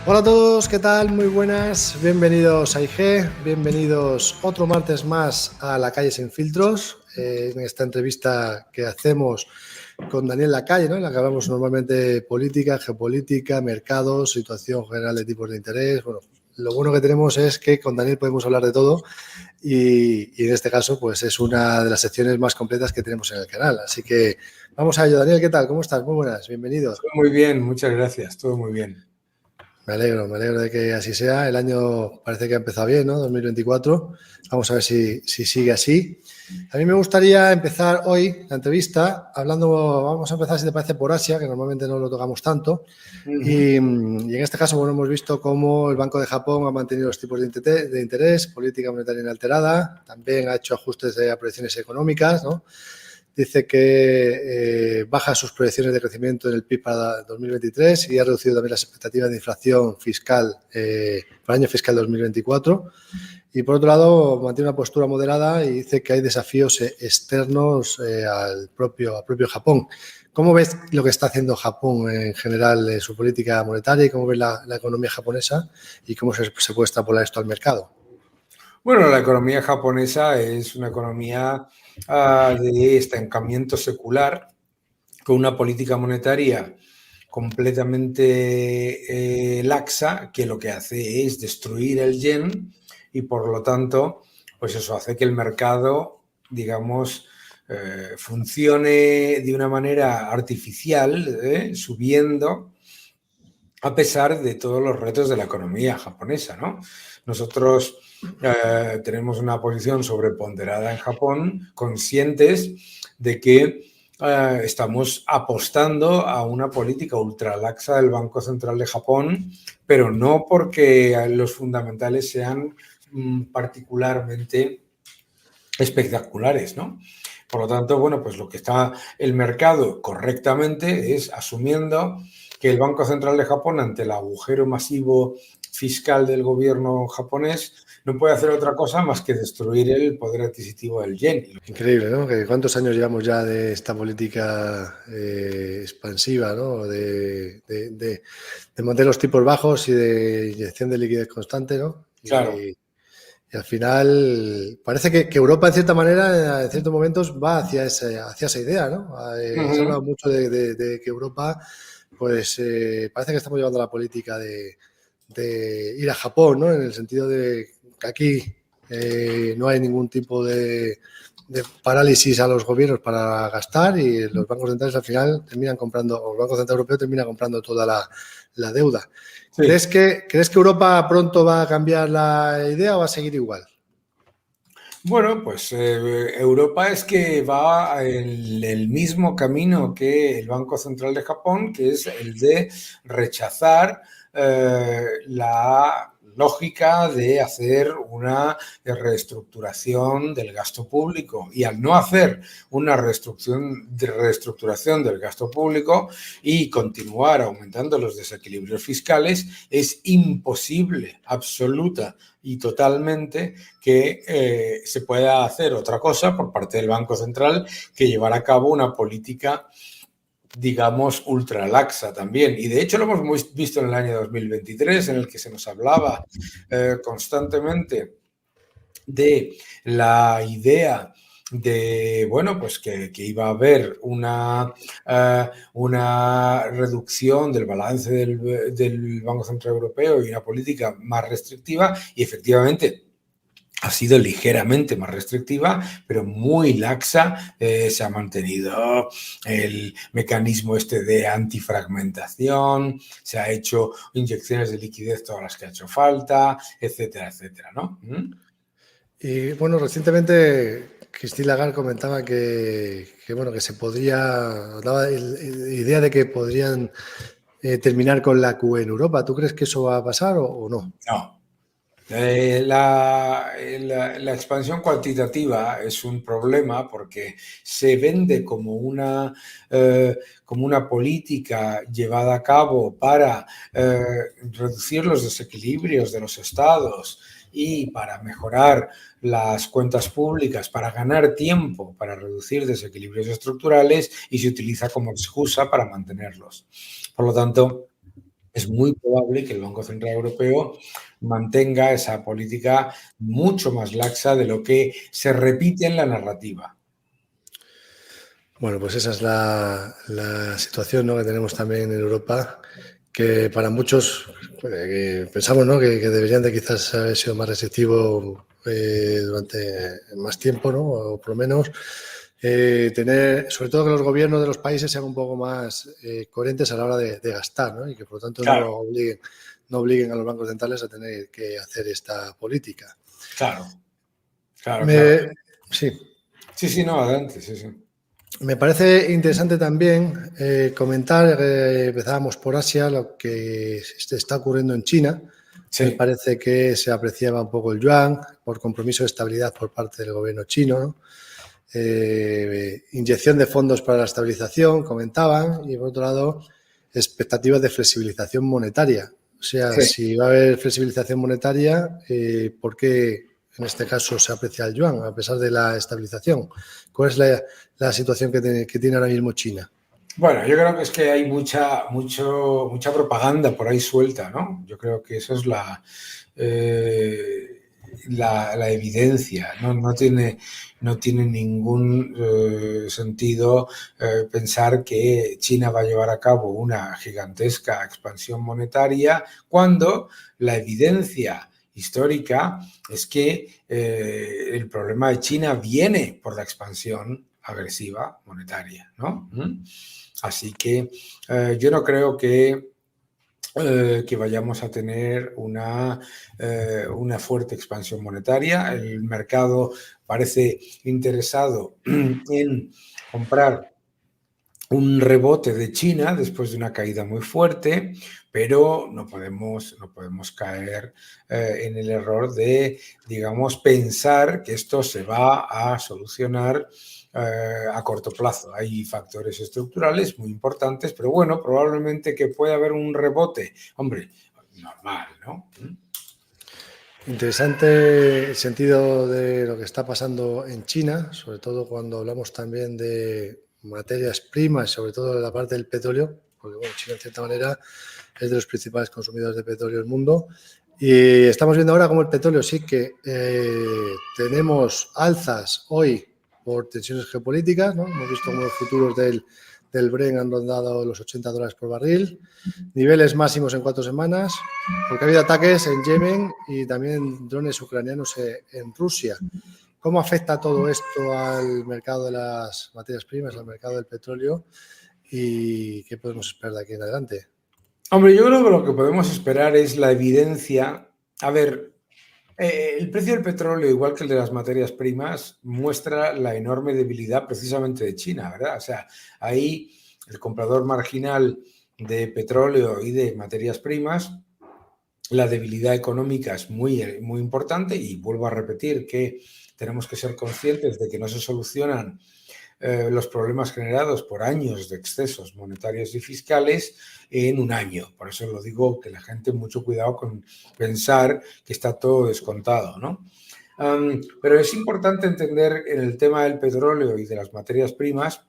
Hola a todos, ¿qué tal? Muy buenas, bienvenidos a IG, bienvenidos otro martes más a La Calle Sin Filtros, en esta entrevista que hacemos con Daniel Lacalle, ¿no? En la que hablamos normalmente política, geopolítica, mercados, situación general de tipos de interés. Bueno, lo bueno que tenemos es que con Daniel podemos hablar de todo y en este caso pues es una de las secciones más completas que tenemos en el canal. Así que vamos a ello. Daniel, ¿qué tal? ¿Cómo estás? Muy buenas, bienvenido. Muy bien, muchas gracias, todo muy bien. Me alegro de que así sea. El año parece que ha empezado bien, ¿no? 2024. Vamos a ver si sigue así. A mí me gustaría empezar hoy la entrevista vamos a empezar, si te parece, por Asia, que normalmente no lo tocamos tanto. Y en este caso, bueno, hemos visto cómo el Banco de Japón ha mantenido los tipos de interés, política monetaria inalterada, también ha hecho ajustes de proyecciones económicas, ¿no? Dice que baja sus proyecciones de crecimiento en el PIB para 2023 y ha reducido también las expectativas de inflación fiscal para el año fiscal 2024. Y por otro lado, mantiene una postura moderada y dice que hay desafíos externos al propio Japón. ¿Cómo ves lo que está haciendo Japón en general en su política monetaria y cómo ves la economía japonesa y cómo se puede extrapolar esto al mercado? Bueno, la economía japonesa es una economía de estancamiento secular, con una política monetaria completamente laxa, que lo que hace es destruir el yen y por lo tanto, pues eso hace que el mercado, digamos, funcione de una manera artificial, subiendo a pesar de todos los retos de la economía japonesa, ¿no? Nosotros tenemos una posición sobreponderada en Japón, conscientes de que estamos apostando a una política ultralaxa del Banco Central de Japón, pero no porque los fundamentales sean particularmente espectaculares, ¿no? Por lo tanto, bueno, pues lo que está el mercado correctamente es asumiendo que el Banco Central de Japón, ante el agujero masivo fiscal del gobierno japonés, no puede hacer otra cosa más que destruir el poder adquisitivo del yen. Increíble, ¿no? ¿Cuántos años llevamos ya de esta política expansiva, ¿no? De mantener los tipos bajos y de inyección de liquidez constante, ¿no? Claro. Y al final parece que Europa, en cierta manera, en ciertos momentos va hacia esa idea, ¿no? Se ha hablado mucho de que Europa, pues parece que estamos llevando la política de ir a Japón, ¿no? En el sentido de que aquí no hay ningún tipo de parálisis a los gobiernos para gastar y los bancos centrales al final terminan comprando, o el Banco Central Europeo termina comprando toda la deuda. Sí. ¿Crees que Europa pronto va a cambiar la idea o va a seguir igual? Bueno, pues Europa es que va en el mismo camino que el Banco Central de Japón, que es el de rechazar la lógica de hacer una reestructuración del gasto público. Y al no hacer una reestructuración del gasto público y continuar aumentando los desequilibrios fiscales, es imposible, absoluta y totalmente, que se pueda hacer otra cosa por parte del Banco Central que llevar a cabo una política, digamos, ultralaxa también. Y de hecho lo hemos visto en el año 2023, en el que se nos hablaba constantemente de la idea de, bueno, pues que iba a haber una reducción del balance del Banco Central Europeo y una política más restrictiva, y efectivamente ha sido ligeramente más restrictiva, pero muy laxa. Se ha mantenido el mecanismo este de antifragmentación, se ha hecho inyecciones de liquidez todas las que ha hecho falta, etcétera, etcétera, ¿no? Y bueno, recientemente Christine Lagarde comentaba que se podría, daba la idea de que podrían terminar con la QE en Europa. ¿Tú crees que eso va a pasar o no? No. La expansión cuantitativa es un problema porque se vende como una política llevada a cabo para reducir los desequilibrios de los estados y para mejorar las cuentas públicas, para ganar tiempo, para reducir desequilibrios estructurales y se utiliza como excusa para mantenerlos. Por lo tanto, es muy probable que el Banco Central Europeo mantenga esa política mucho más laxa de lo que se repite en la narrativa. Bueno, pues esa es la situación, ¿no?, que tenemos también en Europa, que para muchos que pensamos, ¿no?, que deberían de quizás haber sido más restrictivos durante más tiempo, ¿no?, o por lo menos tener, sobre todo que los gobiernos de los países sean un poco más coherentes a la hora de gastar, ¿no?, y que por lo tanto Claro, no obliguen a los bancos centrales a tener que hacer esta política. claro, claro. Sí. Sí, no, adelante, sí. Me parece interesante también comentar, empezábamos por Asia, lo que está ocurriendo en China. Sí. Me parece que se apreciaba un poco el yuan por compromiso de estabilidad por parte del gobierno chino, ¿no? Inyección de fondos para la estabilización, comentaban, y por otro lado, expectativas de flexibilización monetaria. O sea, Sí. si va a haber flexibilización monetaria, ¿por qué en este caso se aprecia el yuan a pesar de la estabilización? ¿Cuál es la situación que tiene ahora mismo China? Bueno, yo creo que es que hay mucha propaganda por ahí suelta, ¿no? Yo creo que eso es la evidencia, ¿no? No tiene ningún sentido pensar que China va a llevar a cabo una gigantesca expansión monetaria cuando la evidencia histórica es que el problema de China viene por la expansión agresiva monetaria, ¿no? Así que yo no creo que vayamos a tener una fuerte expansión monetaria. El mercado parece interesado en comprar un rebote de China después de una caída muy fuerte, pero no podemos caer en el error de, digamos, pensar que esto se va a solucionar a corto plazo. Hay factores estructurales muy importantes, pero bueno, probablemente que pueda haber un rebote. Hombre, normal, ¿no? Interesante el sentido de lo que está pasando en China, sobre todo cuando hablamos también de materias primas, sobre todo de la parte del petróleo, porque bueno, China en cierta manera es de los principales consumidores de petróleo del mundo. Y estamos viendo ahora cómo el petróleo sí que tenemos alzas hoy por tensiones geopolíticas, ¿no? Hemos visto cómo los futuros del Brent han rondado los $80 por barril, niveles máximos en 4 semanas, porque ha habido ataques en Yemen y también drones ucranianos en Rusia. ¿Cómo afecta todo esto al mercado de las materias primas, al mercado del petróleo? ¿Y qué podemos esperar de aquí en adelante? Hombre, yo creo que lo que podemos esperar es la evidencia. A ver, el precio del petróleo, igual que el de las materias primas, muestra la enorme debilidad precisamente de China, ¿verdad? O sea, ahí el comprador marginal de petróleo y de materias primas, la debilidad económica es muy, muy importante y vuelvo a repetir que tenemos que ser conscientes de que no se solucionan los problemas generados por años de excesos monetarios y fiscales en un año. Por eso lo digo, que la gente mucho cuidado con pensar que está todo descontado, ¿no? Pero es importante entender en el tema del petróleo y de las materias primas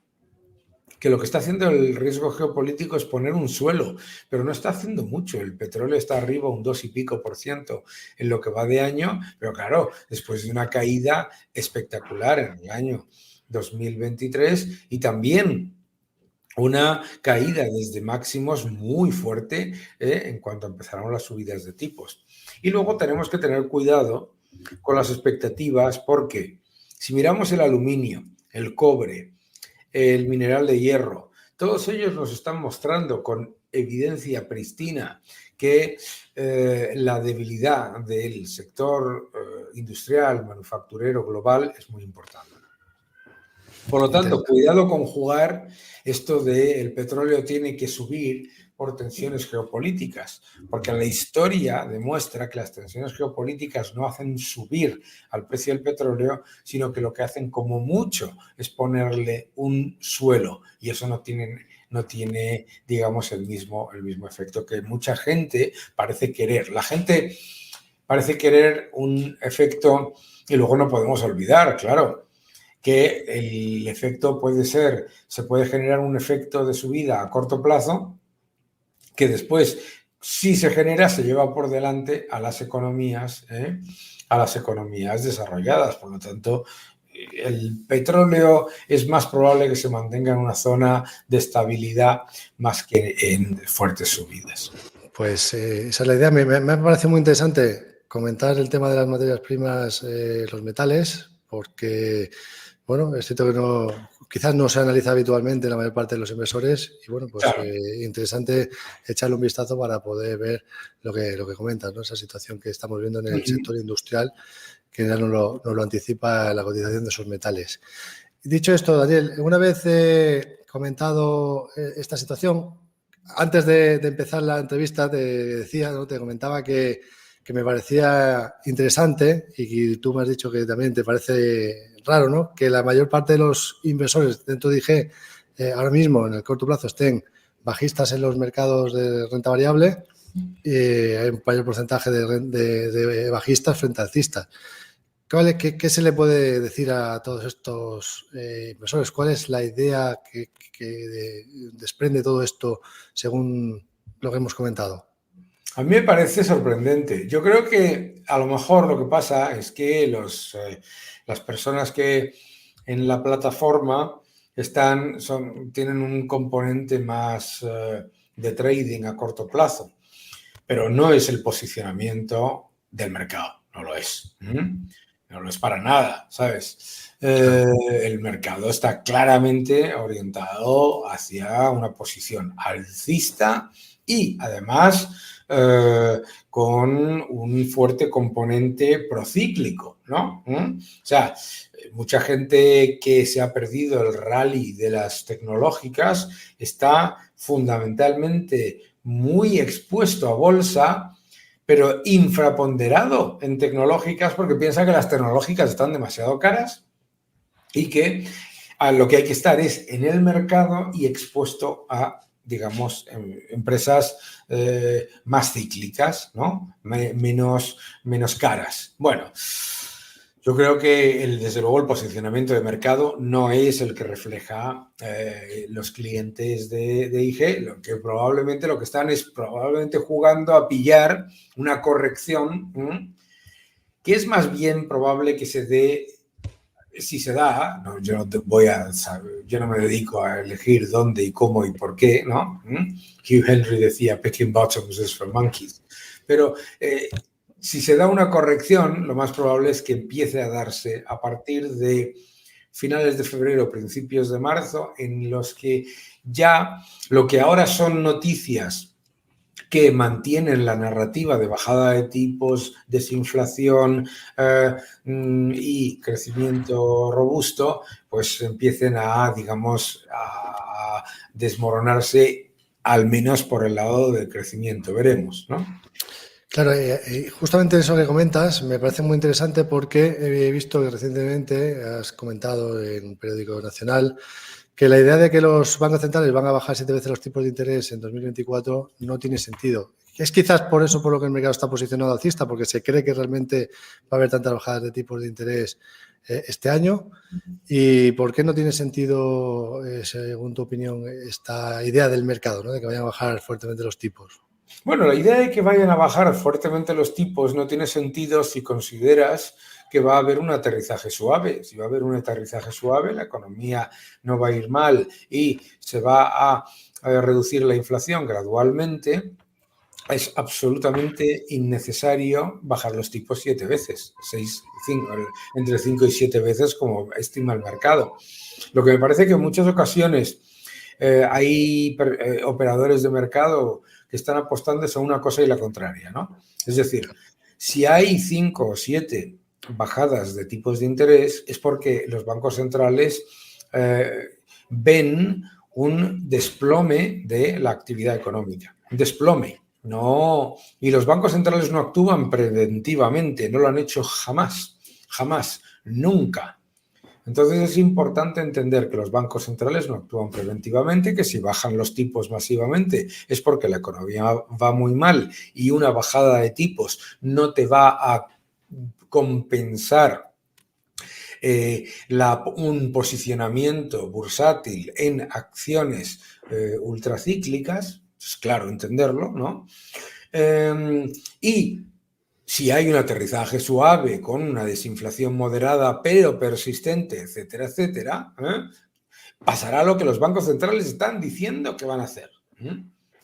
que lo que está haciendo el riesgo geopolítico es poner un suelo, pero no está haciendo mucho. El petróleo está arriba un 2 y pico % en lo que va de año, pero claro, después de una caída espectacular en el año 2023 y también una caída desde máximos muy fuerte en cuanto empezaron las subidas de tipos. Y luego tenemos que tener cuidado con las expectativas porque si miramos el aluminio, el cobre, el mineral de hierro, todos ellos nos están mostrando con evidencia pristina que la debilidad del sector industrial, manufacturero global es muy importante. Por lo tanto, cuidado con jugar esto de el petróleo tiene que subir por tensiones geopolíticas, porque la historia demuestra que las tensiones geopolíticas no hacen subir al precio del petróleo, sino que lo que hacen como mucho es ponerle un suelo y eso no tiene digamos, el mismo efecto que mucha gente parece querer. La gente parece querer un efecto, y luego no podemos olvidar, claro, que el efecto se puede generar un efecto de subida a corto plazo que después, si se genera, se lleva por delante a las economías desarrolladas. Por lo tanto, el petróleo es más probable que se mantenga en una zona de estabilidad más que en fuertes subidas. Pues esa es la idea. Me parece muy interesante comentar el tema de las materias primas, los metales, porque, bueno, es cierto que quizás no se analiza habitualmente en la mayor parte de los inversores y, bueno, pues Claro. interesante echarle un vistazo para poder ver lo que comentas, ¿no? Esa situación que estamos viendo en el sector industrial, que ya nos lo anticipa la cotización de esos metales. Dicho esto, Daniel, una vez comentado esta situación, antes de empezar la entrevista te decía, ¿no? Te comentaba que me parecía interesante y que tú me has dicho que también te parece raro, ¿no? Que la mayor parte de los inversores dentro de IG ahora mismo en el corto plazo estén bajistas en los mercados de renta variable, hay un mayor porcentaje de bajistas frente a alcistas. ¿Qué se le puede decir a todos estos inversores? ¿Cuál es la idea que desprende todo esto según lo que hemos comentado? A mí me parece sorprendente. Yo creo que a lo mejor lo que pasa es que las personas que en la plataforma tienen un componente más de trading a corto plazo, pero no es el posicionamiento del mercado, no lo es. No lo es para nada, ¿sabes? El mercado está claramente orientado hacia una posición alcista y además con un fuerte componente procíclico, ¿no? O sea, mucha gente que se ha perdido el rally de las tecnológicas está fundamentalmente muy expuesto a bolsa, pero infraponderado en tecnológicas porque piensa que las tecnológicas están demasiado caras y que lo que hay que estar es en el mercado y expuesto a, digamos, empresas más cíclicas, ¿no? Menos caras. Bueno, yo creo que desde luego el posicionamiento de mercado no es el que refleja los clientes de IG, lo que están es probablemente jugando a pillar una corrección que es más bien probable que se dé, si se da, no, yo no me dedico a elegir dónde y cómo y por qué, ¿no? Hugh Henry decía, picking bottoms is for monkeys, pero si se da una corrección, lo más probable es que empiece a darse a partir de finales de febrero, principios de marzo, en los que ya lo que ahora son noticias que mantienen la narrativa de bajada de tipos, desinflación y crecimiento robusto, pues empiecen a, digamos, a desmoronarse, al menos por el lado del crecimiento. Veremos, ¿no? Claro, justamente eso que comentas me parece muy interesante porque he visto que recientemente has comentado en un periódico nacional que la idea de que los bancos centrales van a bajar 7 veces los tipos de interés en 2024 no tiene sentido. Es quizás por eso por lo que el mercado está posicionado alcista, porque se cree que realmente va a haber tantas bajadas de tipos de interés este año. ¿Y por qué no tiene sentido, según tu opinión, esta idea del mercado, ¿no? De que vayan a bajar fuertemente los tipos? Bueno, la idea de que vayan a bajar fuertemente los tipos no tiene sentido si consideras que va a haber un aterrizaje suave. Si va a haber un aterrizaje suave, la economía no va a ir mal y se va a reducir la inflación gradualmente, es absolutamente innecesario bajar los tipos 7 veces, entre 5 y 7 veces como estima el mercado. Lo que me parece que en muchas ocasiones hay operadores de mercado que están apostando a una cosa y la contraria, ¿no? Es decir, si hay 5 o 7 bajadas de tipos de interés es porque los bancos centrales ven un desplome de la actividad económica, un desplome. No, y los bancos centrales no actúan preventivamente, no lo han hecho jamás, nunca. Entonces es importante entender que los bancos centrales no actúan preventivamente, que si bajan los tipos masivamente es porque la economía va muy mal y una bajada de tipos no te va a compensar un posicionamiento bursátil en acciones ultracíclicas. Es claro entenderlo, ¿no? Y si hay un aterrizaje suave con una desinflación moderada pero persistente, etcétera, etcétera, pasará lo que los bancos centrales están diciendo que van a hacer.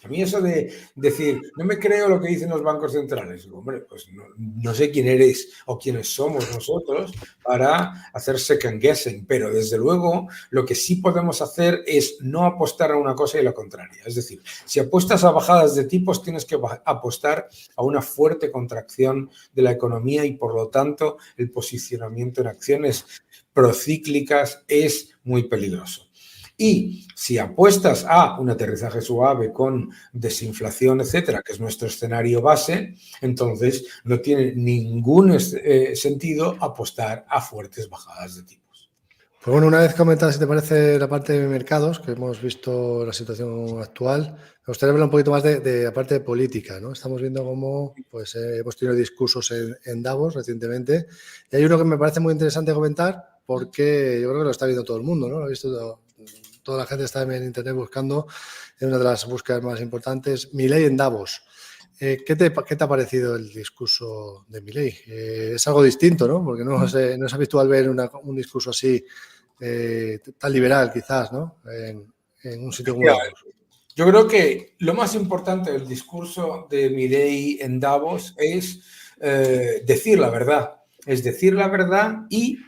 A mí eso de decir, no me creo lo que dicen los bancos centrales, digo, hombre, pues no sé quién eres o quiénes somos nosotros para hacer second guessing, pero desde luego lo que sí podemos hacer es no apostar a una cosa y la contraria. Es decir, si apuestas a bajadas de tipos, tienes que apostar a una fuerte contracción de la economía y por lo tanto el posicionamiento en acciones procíclicas es muy peligroso. Y si apuestas a un aterrizaje suave con desinflación, etcétera, que es nuestro escenario base, entonces no tiene ningún sentido apostar a fuertes bajadas de tipos. Pues bueno, una vez comentada, si te parece, la parte de mercados, que hemos visto la situación actual, me gustaría hablar un poquito más de la parte de política, ¿no? Estamos viendo cómo pues, hemos tenido discursos en Davos recientemente y hay uno que me parece muy interesante comentar porque yo creo que lo está viendo todo el mundo, ¿no? Lo ha visto toda la gente está en internet buscando, es una de las búsquedas más importantes, Milei en Davos. ¿Qué te ha parecido el discurso de Milei? Es algo distinto, ¿no? Porque no es habitual ver un discurso así tan liberal, quizás, ¿no? En un sitio como Davos. Yo creo que lo más importante del discurso de Milei en Davos es decir la verdad. Es decir la verdad y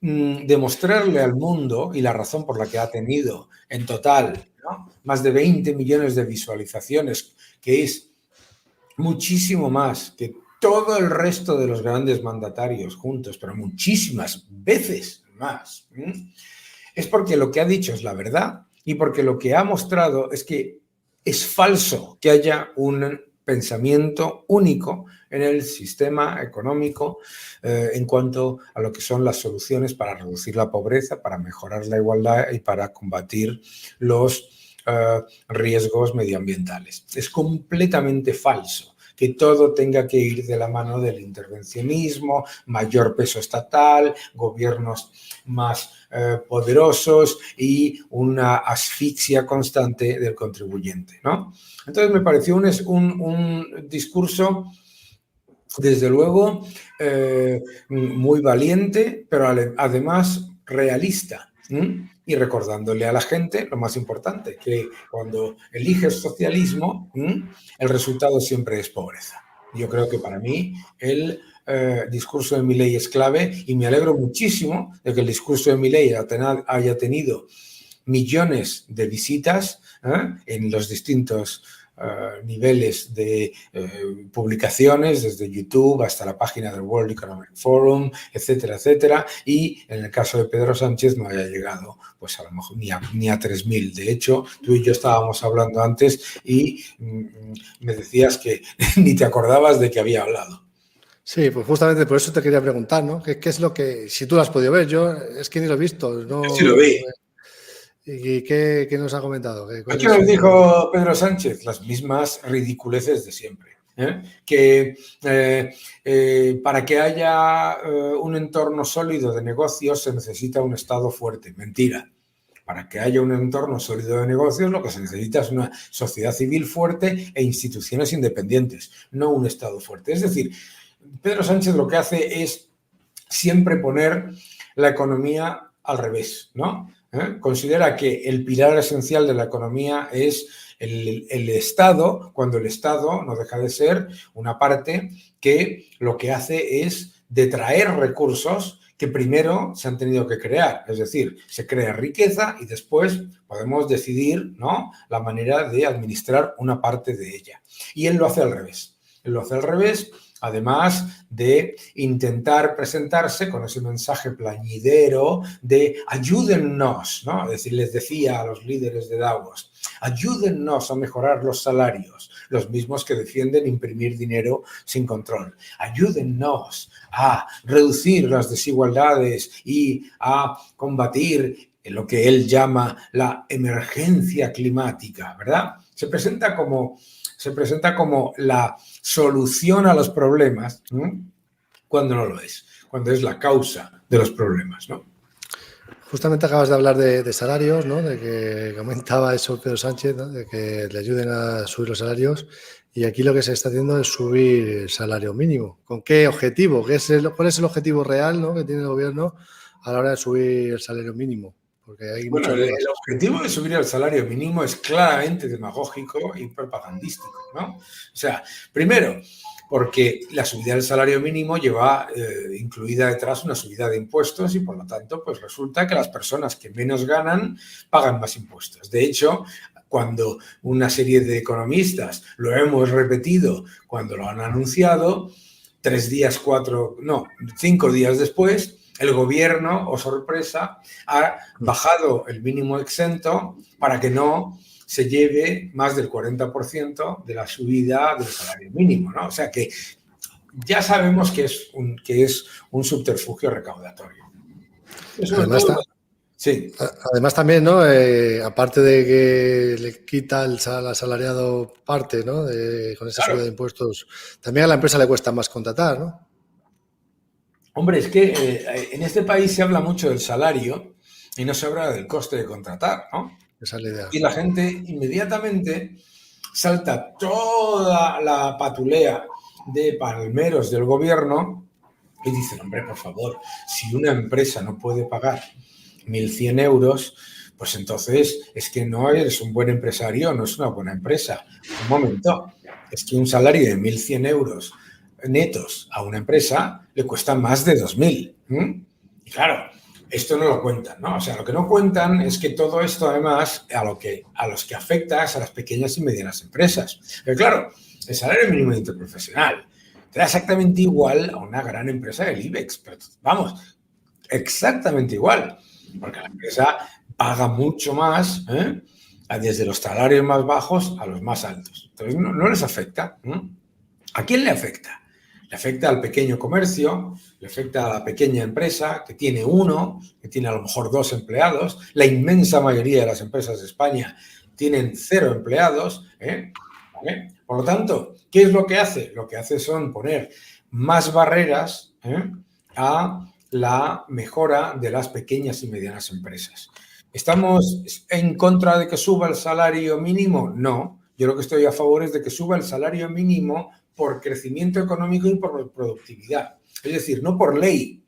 demostrarle al mundo, y la razón por la que ha tenido en total, ¿no?, más de 20 millones de visualizaciones, que es muchísimo más que todo el resto de los grandes mandatarios juntos, pero muchísimas veces más, es porque lo que ha dicho es la verdad y porque lo que ha mostrado es que es falso que haya un pensamiento único en el sistema económico en cuanto a lo que son las soluciones para reducir la pobreza, para mejorar la igualdad y para combatir los riesgos medioambientales. Es completamente falso que todo tenga que ir de la mano del intervencionismo, mayor peso estatal, gobiernos más poderosos y una asfixia constante del contribuyente, ¿no? Entonces me pareció un discurso, desde luego, muy valiente, pero además realista. Y recordándole a la gente lo más importante, que cuando eliges socialismo, el resultado siempre es pobreza. Yo creo que para mí el discurso de Milei es clave y me alegro muchísimo de que el discurso de Milei haya tenido millones de visitas en los distintos niveles de publicaciones, desde YouTube hasta la página del World Economic Forum, etcétera, etcétera, y en el caso de Pedro Sánchez no haya llegado pues a lo mejor ni a 3.000. De hecho, tú y yo estábamos hablando antes y me decías que ni te acordabas de que había hablado. Sí, pues justamente por eso te quería preguntar, ¿no? ¿Qué es lo que, si tú lo has podido ver? Yo es que ni lo he visto. No, yo sí lo vi. ¿Y qué nos ha comentado? ¿Qué nos dijo Pedro Sánchez? Las mismas ridiculeces de siempre. Que para que haya un entorno sólido de negocios se necesita un Estado fuerte. Mentira. Para que haya un entorno sólido de negocios lo que se necesita es una sociedad civil fuerte e instituciones independientes, no un Estado fuerte. Es decir, Pedro Sánchez lo que hace es siempre poner la economía al revés, ¿no? Considera que el pilar esencial de la economía es el Estado, cuando el Estado no deja de ser una parte que lo que hace es detraer recursos que primero se han tenido que crear. Es decir, se crea riqueza y después podemos decidir, ¿no?, la manera de administrar una parte de ella. Y él lo hace al revés. Él lo hace al revés, además de intentar presentarse con ese mensaje plañidero de ayúdennos, ¿no? Es decir, les decía a los líderes de Davos, ayúdennos a mejorar los salarios, los mismos que defienden imprimir dinero sin control. Ayúdennos a reducir las desigualdades y a combatir lo que él llama la emergencia climática, ¿verdad? Se presenta como la solución a los problemas, ¿no? Cuando no lo es, cuando es la causa de los problemas, ¿no? Justamente acabas de hablar de salarios, ¿no? De que comentaba eso Pedro Sánchez, ¿no? De que le ayuden a subir los salarios. Y aquí lo que se está haciendo es subir el salario mínimo. ¿Con qué objetivo? ¿Cuál es el objetivo real, ¿no? que tiene el gobierno a la hora de subir el salario mínimo? Porque hay Bueno, muchas dudas. el objetivo de subir el salario mínimo es claramente demagógico y propagandístico, ¿no? O sea, primero, porque la subida del salario mínimo lleva incluida detrás una subida de impuestos y, por lo tanto, pues resulta que las personas que menos ganan pagan más impuestos. De hecho, cuando una serie de economistas, lo hemos repetido, cuando lo han anunciado, 5 días después, el gobierno, oh sorpresa, ha bajado el mínimo exento para que no se lleve más del 40% de la subida del salario mínimo, ¿no? O sea que ya sabemos que es un subterfugio recaudatorio. Además también, ¿no? Aparte de que le quita al asalariado parte, ¿no? Con esa subida de impuestos, también a la empresa le cuesta más contratar, ¿no? Hombre, es que en este país se habla mucho del salario y no se habla del coste de contratar, ¿no? Esa es la idea. Y la gente inmediatamente salta toda la patulea de palmeros del gobierno y dicen, hombre, por favor, si una empresa no puede pagar 1.100 euros, pues entonces es que no eres un buen empresario, no es una buena empresa. Un momento, es que un salario de 1.100 euros netos a una empresa le cuesta más de 2.000. Y claro, esto no lo cuentan, ¿no? O sea, lo que no cuentan es que todo esto, además, a los que afecta es a las pequeñas y medianas empresas. Pero claro, el salario mínimo interprofesional te da exactamente igual a una gran empresa del IBEX, pero vamos, exactamente igual, porque la empresa paga mucho más, desde los salarios más bajos a los más altos. Entonces, no les afecta. ¿A quién le afecta? Le afecta al pequeño comercio, le afecta a la pequeña empresa que tiene uno, que tiene a lo mejor 2 empleados. La inmensa mayoría de las empresas de España tienen 0 empleados. ¿Vale? Por lo tanto, ¿qué es lo que hace? Lo que hace son poner más barreras a la mejora de las pequeñas y medianas empresas. ¿Estamos en contra de que suba el salario mínimo? No. Yo lo que estoy a favor es de que suba el salario mínimo por crecimiento económico y por productividad. Es decir, no por ley.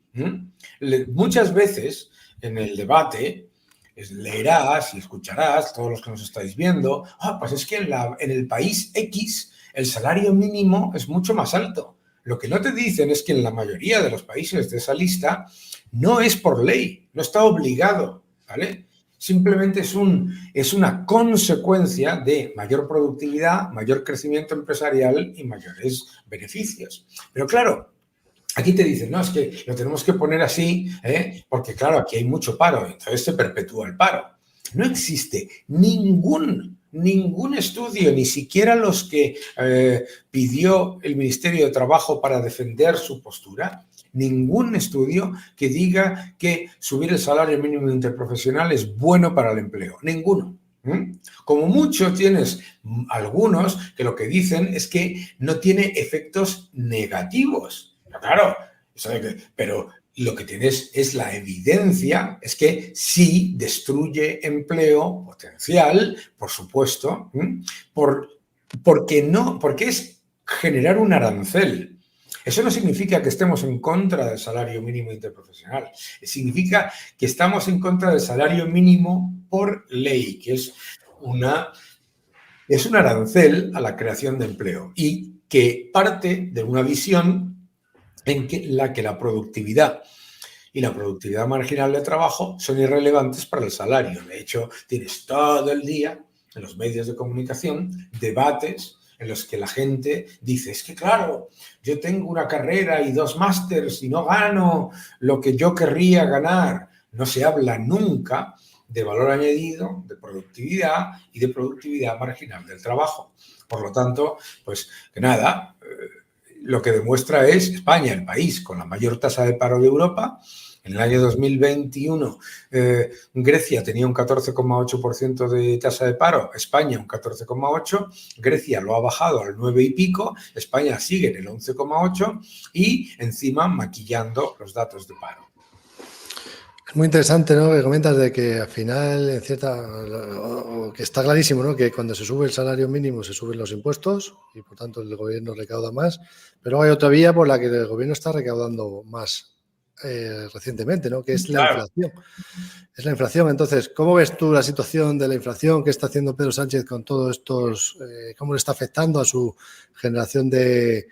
Muchas veces en el debate leerás y escucharás, todos los que nos estáis viendo, pues es que en el país X el salario mínimo es mucho más alto. Lo que no te dicen es que en la mayoría de los países de esa lista no es por ley, no está obligado, ¿vale? Simplemente es una consecuencia de mayor productividad, mayor crecimiento empresarial y mayores beneficios. Pero claro, aquí te dicen, no, es que lo tenemos que poner así, porque claro, aquí hay mucho paro, entonces se perpetúa el paro. No existe ningún estudio, ni siquiera los que pidió el Ministerio de Trabajo para defender su postura, ningún estudio que diga que subir el salario mínimo interprofesional es bueno para el empleo. Ninguno. Como mucho tienes algunos que lo que dicen es que no tiene efectos negativos. Claro, pero lo que tienes es la evidencia, es que sí destruye empleo potencial, por supuesto, porque es generar un arancel. Eso no significa que estemos en contra del salario mínimo interprofesional. Significa que estamos en contra del salario mínimo por ley, que es un arancel a la creación de empleo y que parte de una visión en la que la productividad y la productividad marginal de trabajo son irrelevantes para el salario. De hecho, tienes todo el día en los medios de comunicación debates en los que la gente dice, es que claro, yo tengo una carrera y 2 másters y no gano lo que yo querría ganar. No se habla nunca de valor añadido, de productividad y de productividad marginal del trabajo. Por lo tanto, pues que nada, lo que demuestra es España, el país con la mayor tasa de paro de Europa. En el año 2021, Grecia tenía un 14,8% de tasa de paro, España un 14,8%, Grecia lo ha bajado al 9 y pico, España sigue en el 11,8% y encima maquillando los datos de paro. Es muy interesante, ¿no?, que comentas de que al final, en o que está clarísimo, ¿no?, que cuando se sube el salario mínimo se suben los impuestos y por tanto el gobierno recauda más, pero hay otra vía por la que el gobierno está recaudando más recientemente, ¿no?, que es la inflación. Es la inflación. Entonces, ¿cómo ves tú la situación de la inflación? ¿Qué está haciendo Pedro Sánchez con todos estos? ¿Cómo le está afectando a su generación de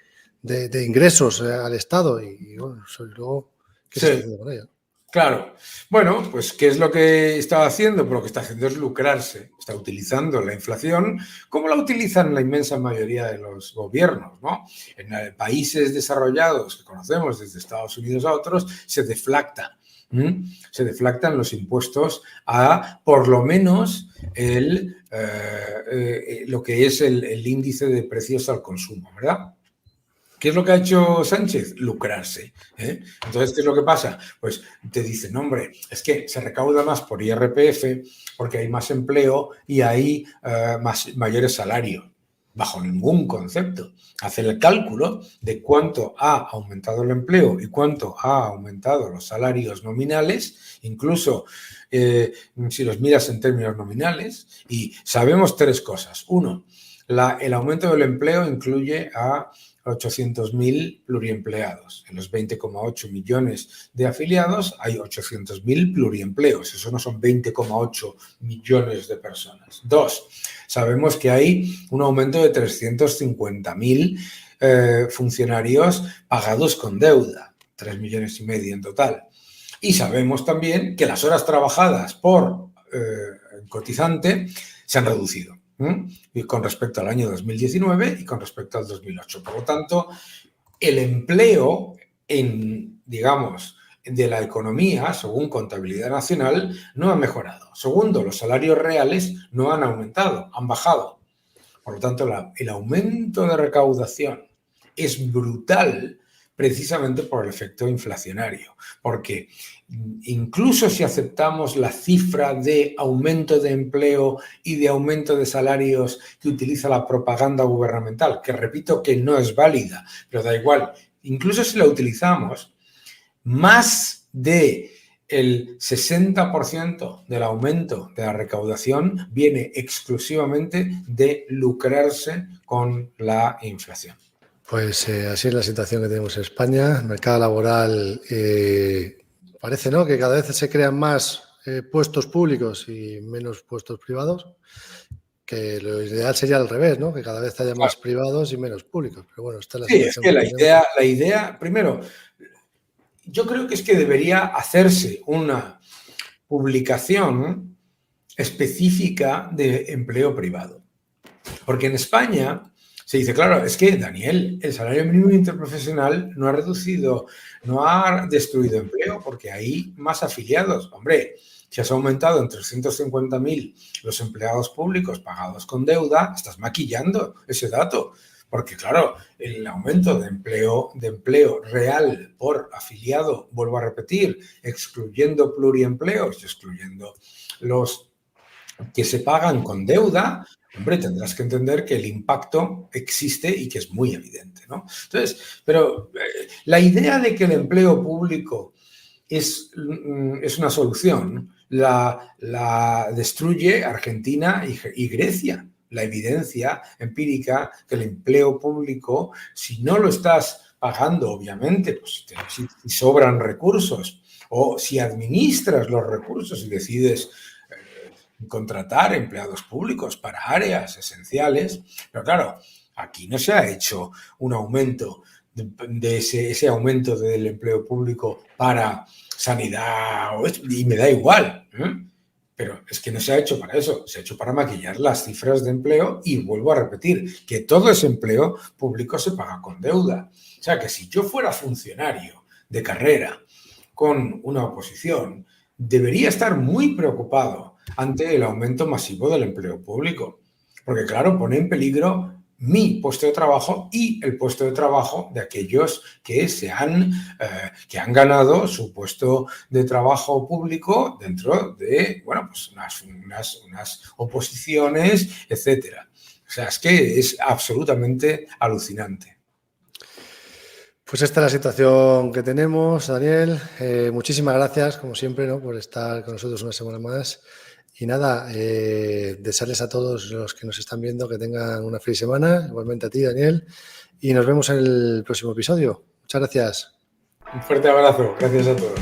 ingresos al Estado? Y bueno, luego, ¿qué se está haciendo con ella? Claro. Bueno, pues ¿qué es lo que está haciendo? Pues lo que está haciendo es lucrarse. Está utilizando la inflación como la utilizan la inmensa mayoría de los gobiernos, ¿no? En países desarrollados que conocemos desde Estados Unidos a otros, se deflacta. Se deflactan los impuestos a, por lo menos, lo que es el índice de precios al consumo, ¿verdad? ¿Qué es lo que ha hecho Sánchez? Lucrarse. Entonces, ¿qué es lo que pasa? Pues te dicen, hombre, es que se recauda más por IRPF porque hay más empleo y hay mayores salarios. Bajo ningún concepto. Hace el cálculo de cuánto ha aumentado el empleo y cuánto ha aumentado los salarios nominales, incluso si los miras en términos nominales, y sabemos 3 cosas. Uno, el aumento del empleo incluye a 800.000 pluriempleados. En los 20,8 millones de afiliados hay 800.000 pluriempleos. Eso no son 20,8 millones de personas. 2, sabemos que hay un aumento de 350.000 funcionarios pagados con deuda. 3,5 millones en total. Y sabemos también que las horas trabajadas por cotizante se han reducido. Y con respecto al año 2019 y con respecto al 2008. Por lo tanto, el empleo digamos, de la economía, según Contabilidad Nacional, no ha mejorado. Segundo, los salarios reales no han aumentado, han bajado. Por lo tanto, el aumento de recaudación es brutal precisamente por el efecto inflacionario, porque incluso si aceptamos la cifra de aumento de empleo y de aumento de salarios que utiliza la propaganda gubernamental, que repito que no es válida, pero da igual, incluso si la utilizamos, más del 60% del aumento de la recaudación viene exclusivamente de lucrarse con la inflación. Pues así es la situación que tenemos en España. El mercado laboral parece, ¿no?, que cada vez se crean más puestos públicos y menos puestos privados, que lo ideal sería al revés, ¿no?, que cada vez haya más privados y menos públicos. Pero bueno, esta es la situación. Sí, es que la idea, primero, yo creo que es que debería hacerse una publicación específica de empleo privado. Porque en España se dice, claro, es que, Daniel, el salario mínimo interprofesional no ha reducido, no ha destruido empleo porque hay más afiliados. Hombre, si has aumentado en 350.000 los empleados públicos pagados con deuda, estás maquillando ese dato. Porque, claro, el aumento de empleo real por afiliado, vuelvo a repetir, excluyendo pluriempleos y excluyendo los que se pagan con deuda, hombre, tendrás que entender que el impacto existe y que es muy evidente, ¿no? Entonces, pero la idea de que el empleo público es una solución, la destruye Argentina y Grecia. La evidencia empírica que el empleo público, si no lo estás pagando, obviamente, pues si sobran recursos o si administras los recursos y decides contratar empleados públicos para áreas esenciales, pero claro, aquí no se ha hecho un aumento de ese aumento del empleo público para sanidad, y me da igual, Pero es que no se ha hecho para eso, se ha hecho para maquillar las cifras de empleo y vuelvo a repetir que todo ese empleo público se paga con deuda. O sea, que si yo fuera funcionario de carrera con una oposición, debería estar muy preocupado ante el aumento masivo del empleo público. Porque, claro, pone en peligro mi puesto de trabajo y el puesto de trabajo de aquellos que que han ganado su puesto de trabajo público dentro de, bueno, pues unas oposiciones, etcétera. O sea, es que es absolutamente alucinante. Pues esta es la situación que tenemos, Daniel. Muchísimas gracias, como siempre, ¿no?, por estar con nosotros una semana más. Y nada, desearles a todos los que nos están viendo que tengan una feliz semana, igualmente a ti, Daniel, y nos vemos en el próximo episodio. Muchas gracias. Un fuerte abrazo, gracias a todos.